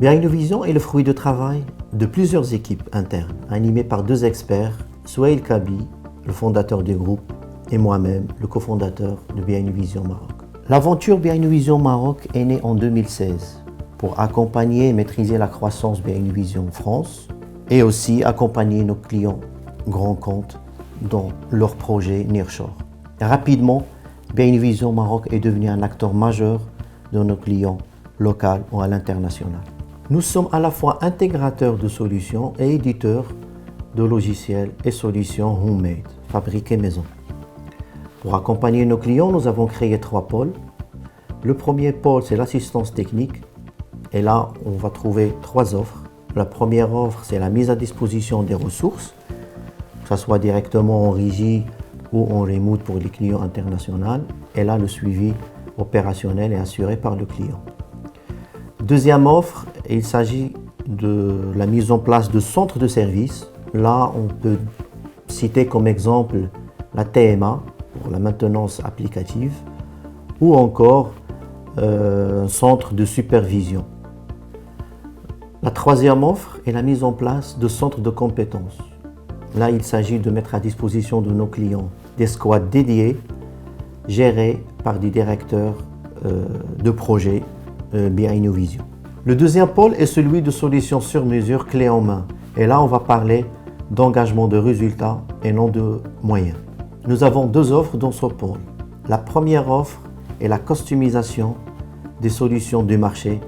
BI Innovision est le fruit de travail de plusieurs équipes internes, animées par deux experts, Souheil Kabi, le fondateur du groupe, et moi-même, le cofondateur de BI Innovision Maroc. L'aventure BI Innovision Maroc est née en 2016 pour accompagner et maîtriser la croissance BI Innovision France et aussi accompagner nos clients grands comptes dans leur projet Nearshore. Rapidement, BI Innovision Maroc est devenu un acteur majeur de nos clients locaux ou à l'international. Nous sommes à la fois intégrateurs de solutions et éditeurs de logiciels et solutions homemade, fabriqués maison. Pour accompagner nos clients, nous avons créé 3 pôles. Le premier pôle, c'est l'assistance technique. Et là, on va trouver 3 offres. La première offre, c'est la mise à disposition des ressources, que ce soit directement en régie ou en remote pour les clients internationaux. Et là, le suivi opérationnel est assuré par le client. Deuxième offre, il s'agit de la mise en place de centres de services. Là, on peut citer comme exemple la TMA, pour la maintenance applicative, ou encore un centre de supervision. La troisième offre est la mise en place de centres de compétences. Là, il s'agit de mettre à disposition de nos clients des squads dédiés, gérés par des directeurs de projet BI Innovision. Le deuxième pôle est celui de solutions sur mesure clé en main. Et là, on va parler d'engagement de résultats et non de moyens. Nous avons 2 offres dans ce pôle. La première offre est la customisation des solutions du marché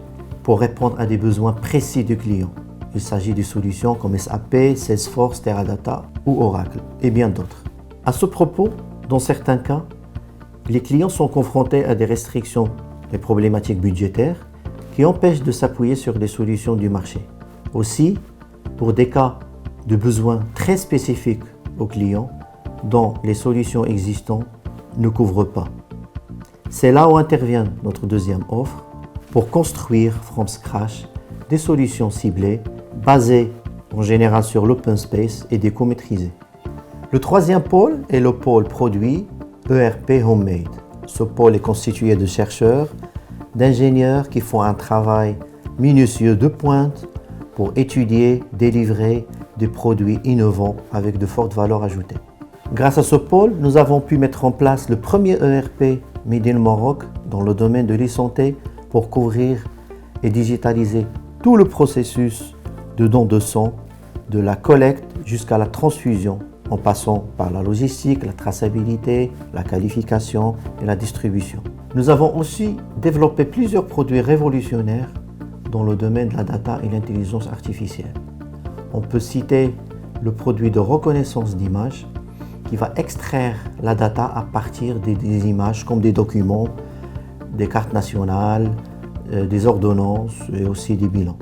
pour répondre à des besoins précis du client. Il s'agit de solutions comme SAP, Salesforce, Teradata ou Oracle et bien d'autres. À ce propos, dans certains cas, les clients sont confrontés à des restrictions et problématiques budgétaires qui empêchent de s'appuyer sur des solutions du marché. Aussi, pour des cas de besoins très spécifiques aux clients, dont les solutions existantes ne couvrent pas. C'est là où intervient notre deuxième offre pour construire from scratch des solutions ciblées basées en général sur l'open space et des coûts maîtrisés. Le troisième pôle est le pôle produit ERP Homemade. Ce pôle est constitué de chercheurs, d'ingénieurs qui font un travail minutieux de pointe pour étudier, délivrer des produits innovants avec de fortes valeurs ajoutées. Grâce à ce pôle, nous avons pu mettre en place le premier ERP Made in Maroc dans le domaine de l'e-santé pour couvrir et digitaliser tout le processus de don de sang, de la collecte jusqu'à la transfusion, en passant par la logistique, la traçabilité, la qualification et la distribution. Nous avons aussi développé plusieurs produits révolutionnaires dans le domaine de la data et l'intelligence artificielle. On peut citer le produit de reconnaissance d'images qui va extraire la data à partir des images comme des documents, des cartes nationales, des ordonnances et aussi des bilans.